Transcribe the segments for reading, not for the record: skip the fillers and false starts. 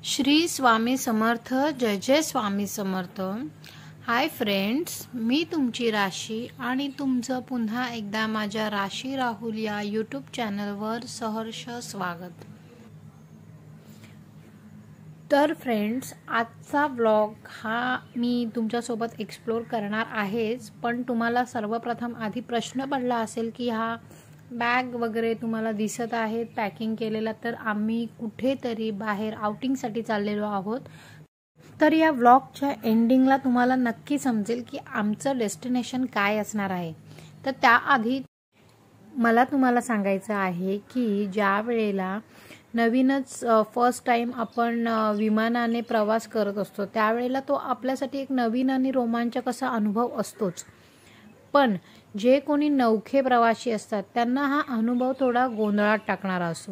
श्री स्वामी समर्थ. जय जय Swami Samarth. Hi friends, मी तुमची राशी आणि तुमचं पुन्हा एकदा माझ्या राशी राहुल या यूट्यूब चॅनलवर सहर्ष स्वागत. तर फ्रेंड्स, आजचा व्लॉग हा मी तुमच्यासोबत एक्सप्लोर करणार आहेच, पण तुम्हाला सर्वप्रथम आधी प्रश्न पडला असेल की हा बॅग वगैरे तुम्हाला दिसत आहेत पॅकिंग केलेला, तर आम्ही कुठेतरी बाहेर आउटिंगसाठी चाललेलो आहोत. तर या व्लॉगच्या एंडिंगला तुम्हाला नक्की समजेल की आमचं डेस्टिनेशन काय असणार आहे. तर त्याआधी मला तुम्हाला सांगायचं आहे की ज्या वेळेला नवीनच फर्स्ट टाइम आपण विमानाने प्रवास करत असतो त्यावेळेला तो आपल्यासाठी एक नवीन आणि रोमांचक असा अनुभव असतोच. पण जे कोणी नवखे प्रवासी असतात त्यांना हा अनुभव थोडा गोंधळात टाकणारा असतो.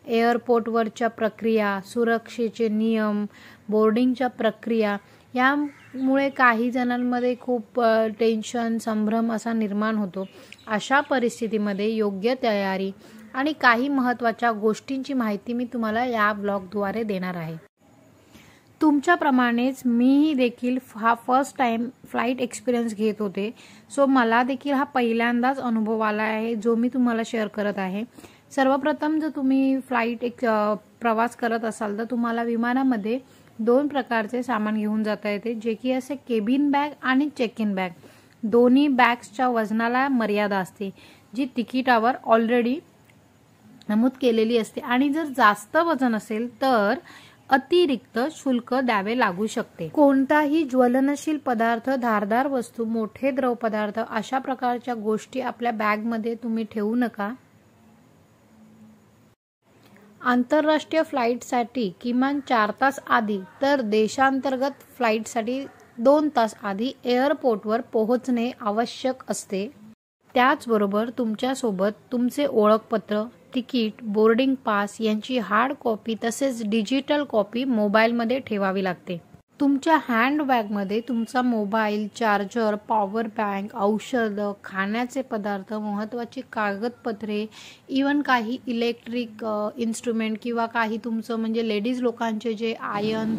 एअरपोर्टवरच्या प्रक्रिया, सुरक्षेचे नियम, बोर्डिंगच्या प्रक्रिया यामुळे काही जणांमध्ये खूप टेन्शन, संभ्रम असा निर्माण होतो. अशा परिस्थितीमध्ये योग्य तयारी आणि काही महत्त्वाच्या गोष्टींची माहिती मी तुम्हाला या ब्लॉगद्वारे देणार आहे. तुमच्याप्रमाणेच मीही देखील हा फर्स्ट टाइम फ्लाईट एक्सपिरियन्स घेत होते. सो मला देखील हा पहिल्यांदाच अनुभव आला आहे जो मी तुम्हाला शेअर करत आहे. सर्वप्रथम जर तुम्ही फ्लाईट प्रवास करत असाल तर तुम्हाला विमानामध्ये 2 प्रकारचे सामान घेऊन जाता येते, जे की असे केबिन बॅग आणि चेक इन बॅग. दोन्ही बॅग्सच्या वजनाला मर्यादा असते जी तिकिटावर ऑलरेडी नमूद केलेली असते, आणि जर जास्त वजन असेल तर अतिरिक्त शुल्क द्यावे लागू शकते. कोणताही ज्वलनशील पदार्थ, धारदार वस्तू, मोठे द्रव पदार्थ अशा प्रकारच्या गोष्टी आपल्या बॅगमध्ये तुम्ही ठेवू नका. आंतरराष्ट्रीय फ्लाईटसाठी किमान 4 तास आधी तर देशांतर्गत फ्लाईटसाठी 2 तास आधी एअरपोर्टवर पोहोचणे आवश्यक असते. त्याचबरोबर तुमच्यासोबत तुमचे ओळखपत्र, तिकीट, बोर्डिंग पास यांची हार्ड कॉपी तसेच डिजिटल कॉपी मोबाईलमध्ये ठेवावी लागते. तुमच्या हँडबॅगमध्ये तुमचा मोबाईल, चार्जर, पॉवर बँक, औषधं, खाण्याचे पदार्थ, महत्त्वाची कागदपत्रे, इवन काही इलेक्ट्रिक इन्स्ट्रुमेंट किंवा काही तुमचं म्हणजे लेडीज लोकांचे जे आयर्न,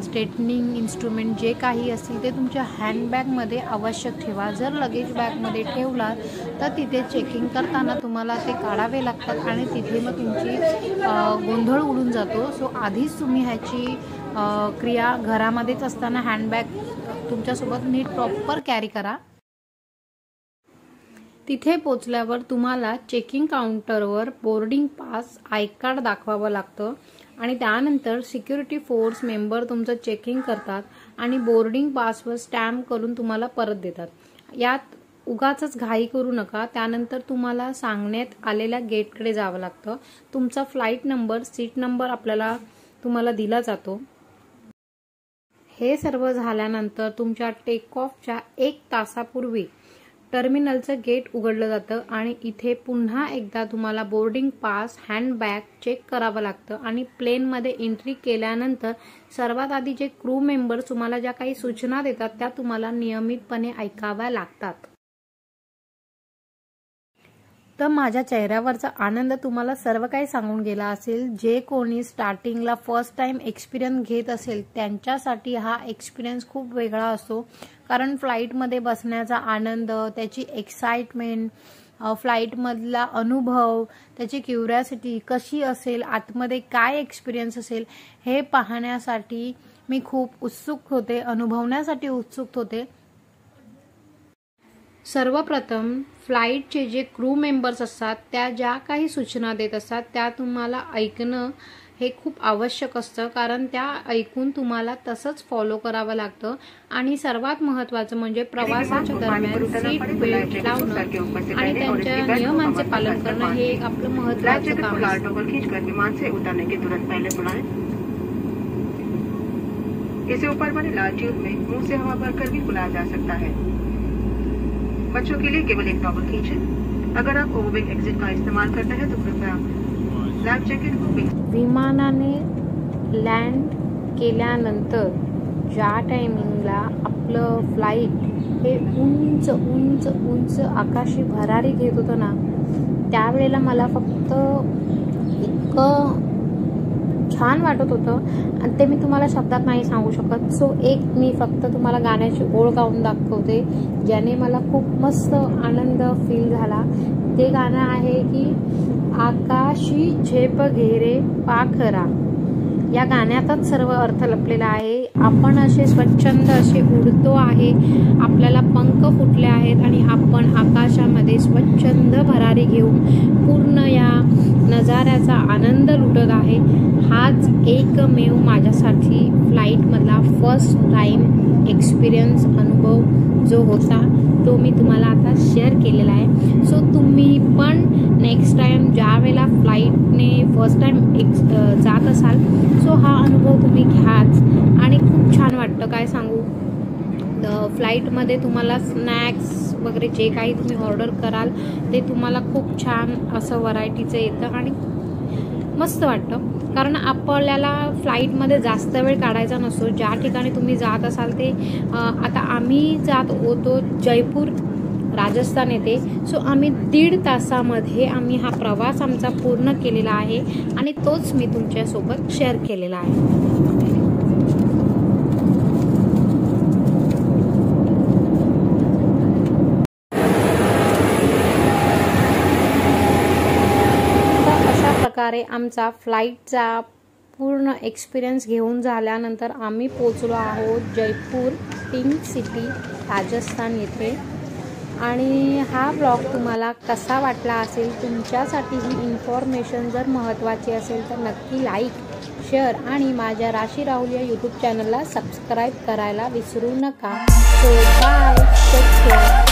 स्ट्रेटनिंग इन्स्ट्रुमेंट जे काही असतील ते तुमच्या हँडबॅगमध्ये आवश्यक ठेवा. जर लगेज बॅगमध्ये ठेवला तर तिथे चेकिंग करताना तुम्हाला ते काढावे लागतात आणि तिथे मग तुमची गोंधळ उडून जातो. सो आधीच तुम्ही ह्याची क्रिया घरामध्येच असताना हँडबॅग तुमच्यासोबत नीट प्रॉपर कॅरी करा. तिथे पोचल्यावर तुम्हाला चेकिंग काउंटरवर बोर्डिंग पास, आय कार्ड दाखवावं लागतं आणि त्यानंतर सिक्युरिटी फोर्स मेंबर तुमचं चेकिंग करतात आणि बोर्डिंग पासवर स्टॅम्प करून तुम्हाला परत देतात. यात उगाचच घाई करू नका. त्यानंतर तुम्हाला सांगण्यात आलेल्या गेटकडे जावं लागतं. तुमचा फ्लाईट नंबर, सीट नंबर तुम्हाला दिला जातो. हे सर्व झाल्यानंतर तुमच्या टेक ऑफच्या 1 तासापूर्वी टर्मिनलचं गेट उघडलं जातं आणि इथे पुन्हा एकदा तुम्हाला बोर्डिंग पास, हँडबॅग चेक करावं लागतं आणि प्लेनमध्ये एंट्री केल्यानंतर सर्वात आधी जे क्रू मेंबर्स तुम्हाला ज्या काही सूचना देतात त्या तुम्हाला नियमितपणे ऐकाव्या लागतात. तर माझ्या चेहऱ्यावरचा आनंद तुम्हाला सर्व काही सांगून गेला असेल. जे कोणी स्टार्टिंगला फर्स्ट टाइम एक्सपिरियन्स घेत असेल त्यांच्यासाठी हा एक्सपिरियन्स खूप वेगळा असतो, कारण फ्लाईटमध्ये बसण्याचा आनंद, त्याची एक्साइटमेंट, फ्लाईटमधला अनुभव, त्याची क्युरिओसिटी कशी असेल, आतमध्ये काय एक्सपिरियन्स असेल हे पाहण्यासाठी मी खूप उत्सुक होते, अनुभवण्यासाठी उत्सुक होते. सर्वप्रथम फ्लाईटचे जे क्रू मेंबर्स असतात त्या ज्या काही सूचना देत असतात त्या तुम्हाला ऐकणं हे खूप आवश्यक असतं, कारण त्या ऐकून तुम्हाला तसंच फॉलो करावं लागतं. आणि सर्वात महत्त्वाचं म्हणजे प्रवासाच्या दरम्यान सीट बेल्ट लावणं आणि त्यांच्या नियमांचे पालन करणं हे एक आपलं महत्त्वाचं काम असतं. इसे ऊपर वाले लाल ट्यूब में मुंह से हवा भरकर भी बुलाया जा सकता है. बच्चों के लिए केवल एक टॉवल खींचें. अगर आप ओवरवेग एग्जिट का इस्तेमाल करते हैं तो कृपया लाइफ जैकेट को. विमानाने लँड केल्यानंतर ज्या टायमिंगला आपलं फ्लाईट हे उंच उंच उंच आकाशी भरारी घेत होतं ना, त्यावेळेला मला फक्त इतकं छान वाटत होतं आणि ते मी तुम्हाला शब्दात नाही सांगू शकत. सो एक मी फक्त तुम्हाला गाण्याची ओळ गाऊन दाखवते ज्याने मला खूप मस्त आनंद फील झाला. ते गाणं आहे की आकाशी झेप घेरे पाखरा. या गाण्यातच सर्व अर्थ लपलेला आहे. आपण असे स्वच्छंद असे उडतो आहे, आपल्याला पंख फुटले आहेत आणि आपण आकाशामध्ये स्वच्छंद भरारी घेऊन पूर्ण या नजाऱ्याचा आनंद लुटत आहे. हाच एकमेव माझ्यासाठी फ्लाईटमधला फर्स्ट टाइम एक्सपिरियन्स अनुभव जो होता तो मी तुम्हाला आता शेअर केलेला आहे. सो तुम्ही पण नेक्स्ट टाइम ज्या वेळेला फ्लाईटने फर्स्ट टाइम जात असाल सो हा अनुभव तुम्ही घ्याच आणि खूप छान वाटतं. काय सांगू, फ्लाईटमध्ये तुम्हाला स्नॅक्स वगैरे जे काही तुम्ही ऑर्डर कराल ते तुम्हाला खूप छान असं व्हरायटीचं येतं आणि मस्त वाटतं. कारण आपल्याला फ्लाईटमध्ये जास्त वेळ काढायचा नसतो. ज्या ठिकाणी तुम्ही जात असाल ते आता आम्ही जात होतो जयपूर राजस्थान येथे. सो आम्ही 1.5 तासामध्ये आम्ही हा प्रवास आमचा पूर्ण केलेला आहे आणि तोच मी तुमच्यासोबत शेअर केलेला आहे. प्रकारे आमचा फ्लाईटचा पूर्ण एक्सपिरियन्स घेऊन झाल्यानंतर आम्ही पोचलो आहोत जयपूर पिंक सिटी राजस्थान येथे. आणि हा ब्लॉग तुम्हाला कसा वाटला असेल, तुमच्यासाठी ही इन्फॉर्मेशन जर महत्त्वाची असेल तर नक्की लाईक, शेअर आणि माझ्या राशी राहुल या यूट्यूब चॅनलला सबस्क्राईब करायला विसरू नका. So bye, take care.